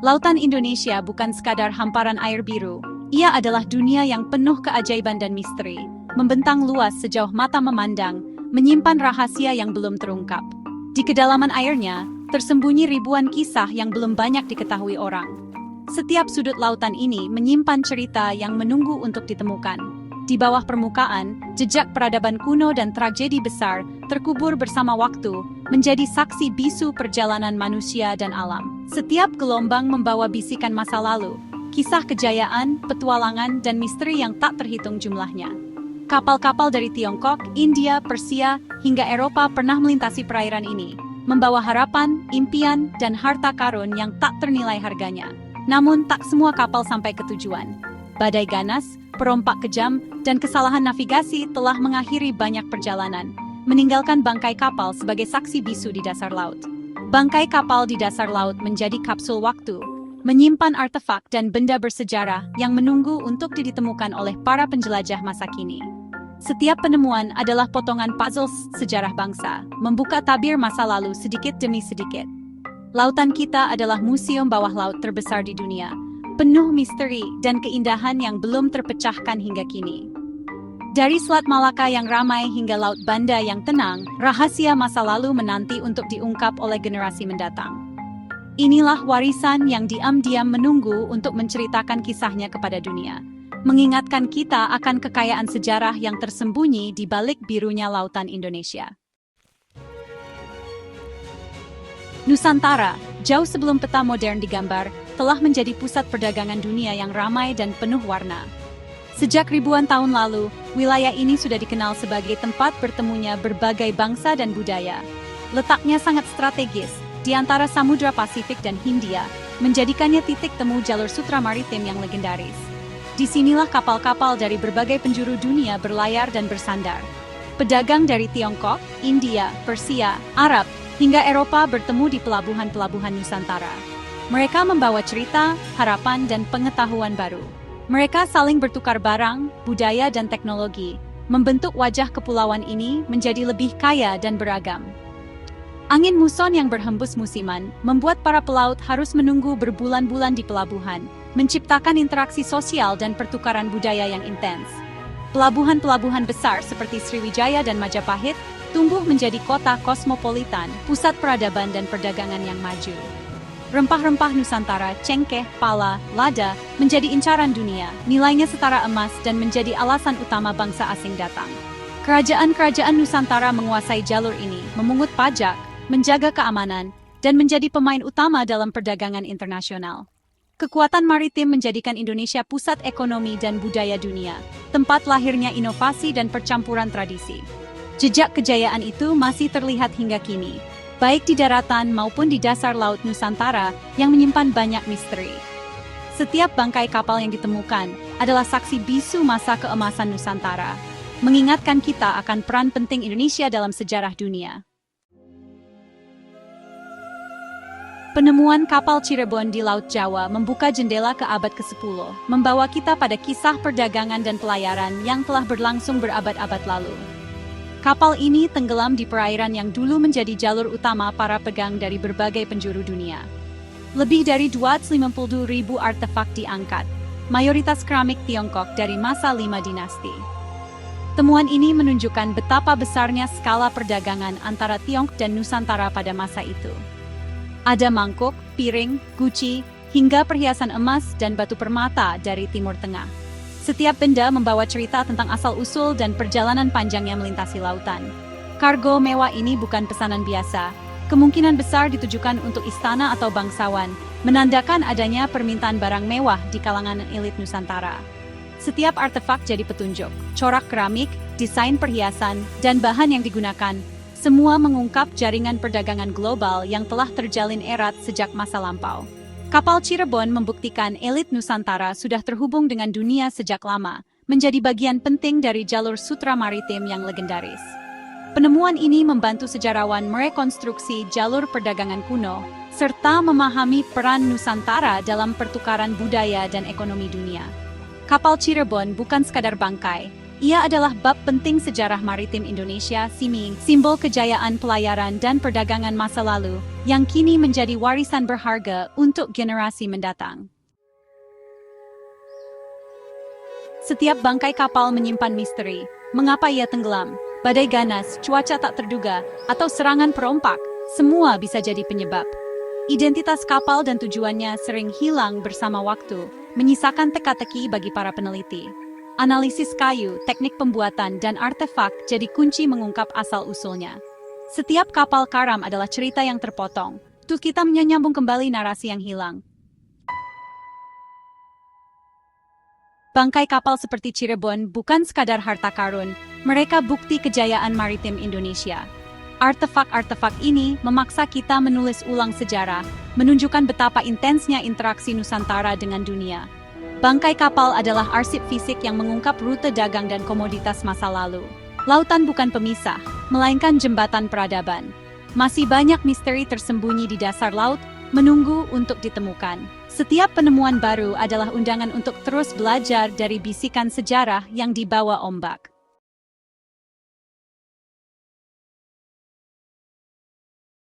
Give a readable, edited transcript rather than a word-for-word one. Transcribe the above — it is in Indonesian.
Lautan Indonesia bukan sekadar hamparan air biru, ia adalah dunia yang penuh keajaiban dan misteri, membentang luas sejauh mata memandang, menyimpan rahasia yang belum terungkap. Di kedalaman airnya, tersembunyi ribuan kisah yang belum banyak diketahui orang. Setiap sudut lautan ini menyimpan cerita yang menunggu untuk ditemukan. Di bawah permukaan, jejak peradaban kuno dan tragedi besar terkubur bersama waktu, menjadi saksi bisu perjalanan manusia dan alam. Setiap gelombang membawa bisikan masa lalu, kisah kejayaan, petualangan, dan misteri yang tak terhitung jumlahnya. Kapal-kapal dari Tiongkok, India, Persia, hingga Eropa pernah melintasi perairan ini, membawa harapan, impian, dan harta karun yang tak ternilai harganya. Namun tak semua kapal sampai ke tujuan. Badai ganas, perompak kejam, dan kesalahan navigasi telah mengakhiri banyak perjalanan, meninggalkan bangkai kapal sebagai saksi bisu di dasar laut. Bangkai kapal di dasar laut menjadi kapsul waktu, menyimpan artefak dan benda bersejarah yang menunggu untuk ditemukan oleh para penjelajah masa kini. Setiap penemuan adalah potongan puzzle sejarah bangsa, membuka tabir masa lalu sedikit demi sedikit. Lautan kita adalah museum bawah laut terbesar di dunia, penuh misteri dan keindahan yang belum terpecahkan hingga kini. Dari Selat Malaka yang ramai hingga Laut Banda yang tenang, rahasia masa lalu menanti untuk diungkap oleh generasi mendatang. Inilah warisan yang diam-diam menunggu untuk menceritakan kisahnya kepada dunia, mengingatkan kita akan kekayaan sejarah yang tersembunyi di balik birunya lautan Indonesia. Nusantara, jauh sebelum peta modern digambar, telah menjadi pusat perdagangan dunia yang ramai dan penuh warna. Sejak ribuan tahun lalu, wilayah ini sudah dikenal sebagai tempat bertemunya berbagai bangsa dan budaya. Letaknya sangat strategis, di antara Samudra Pasifik dan Hindia, menjadikannya titik temu jalur sutra maritim yang legendaris. Disinilah kapal-kapal dari berbagai penjuru dunia berlayar dan bersandar. Pedagang dari Tiongkok, India, Persia, Arab, hingga Eropa bertemu di pelabuhan-pelabuhan Nusantara. Mereka membawa cerita, harapan, dan pengetahuan baru. Mereka saling bertukar barang, budaya, dan teknologi, membentuk wajah kepulauan ini menjadi lebih kaya dan beragam. Angin muson yang berhembus musiman membuat para pelaut harus menunggu berbulan-bulan di pelabuhan, menciptakan interaksi sosial dan pertukaran budaya yang intens. Pelabuhan-pelabuhan besar seperti Sriwijaya dan Majapahit tumbuh menjadi kota kosmopolitan, pusat peradaban dan perdagangan yang maju. Rempah-rempah Nusantara, cengkeh, pala, lada, menjadi incaran dunia, nilainya setara emas dan menjadi alasan utama bangsa asing datang. Kerajaan-kerajaan Nusantara menguasai jalur ini, memungut pajak, menjaga keamanan, dan menjadi pemain utama dalam perdagangan internasional. Kekuatan maritim menjadikan Indonesia pusat ekonomi dan budaya dunia, tempat lahirnya inovasi dan percampuran tradisi. Jejak kejayaan itu masih terlihat hingga kini, baik di daratan maupun di dasar laut Nusantara yang menyimpan banyak misteri. Setiap bangkai kapal yang ditemukan adalah saksi bisu masa keemasan Nusantara, mengingatkan kita akan peran penting Indonesia dalam sejarah dunia. Penemuan kapal Cirebon di Laut Jawa membuka jendela ke abad ke-10, membawa kita pada kisah perdagangan dan pelayaran yang telah berlangsung berabad-abad lalu. Kapal ini tenggelam di perairan yang dulu menjadi jalur utama para pedagang dari berbagai penjuru dunia. Lebih dari 250.000 artefak diangkat, mayoritas keramik Tiongkok dari masa 5 dinasti. Temuan ini menunjukkan betapa besarnya skala perdagangan antara Tiongkok dan Nusantara pada masa itu. Ada mangkuk, piring, guci, hingga perhiasan emas dan batu permata dari Timur Tengah. Setiap benda membawa cerita tentang asal-usul dan perjalanan panjangnya melintasi lautan. Kargo mewah ini bukan pesanan biasa, kemungkinan besar ditujukan untuk istana atau bangsawan, menandakan adanya permintaan barang mewah di kalangan elit Nusantara. Setiap artefak jadi petunjuk, corak keramik, desain perhiasan, dan bahan yang digunakan, semua mengungkap jaringan perdagangan global yang telah terjalin erat sejak masa lampau. Kapal Cirebon membuktikan elit Nusantara sudah terhubung dengan dunia sejak lama, menjadi bagian penting dari jalur sutra maritim yang legendaris. Penemuan ini membantu sejarawan merekonstruksi jalur perdagangan kuno, serta memahami peran Nusantara dalam pertukaran budaya dan ekonomi dunia. Kapal Cirebon bukan sekadar bangkai, Ia adalah bab penting sejarah maritim Indonesia, simbol kejayaan pelayaran dan perdagangan masa lalu, yang kini menjadi warisan berharga untuk generasi mendatang. Setiap bangkai kapal menyimpan misteri, mengapa ia tenggelam, badai ganas, cuaca tak terduga, atau serangan perompak, semua bisa jadi penyebab. Identitas kapal dan tujuannya sering hilang bersama waktu, menyisakan teka-teki bagi para peneliti. Analisis kayu, teknik pembuatan, dan artefak jadi kunci mengungkap asal-usulnya. Setiap kapal karam adalah cerita yang terpotong. Tuh kita menyambung kembali narasi yang hilang. Bangkai kapal seperti Cirebon bukan sekadar harta karun, mereka bukti kejayaan maritim Indonesia. Artefak-artefak ini memaksa kita menulis ulang sejarah, menunjukkan betapa intensnya interaksi Nusantara dengan dunia. Bangkai kapal adalah arsip fisik yang mengungkap rute dagang dan komoditas masa lalu. Lautan bukan pemisah, melainkan jembatan peradaban. Masih banyak misteri tersembunyi di dasar laut, menunggu untuk ditemukan. Setiap penemuan baru adalah undangan untuk terus belajar dari bisikan sejarah yang dibawa ombak.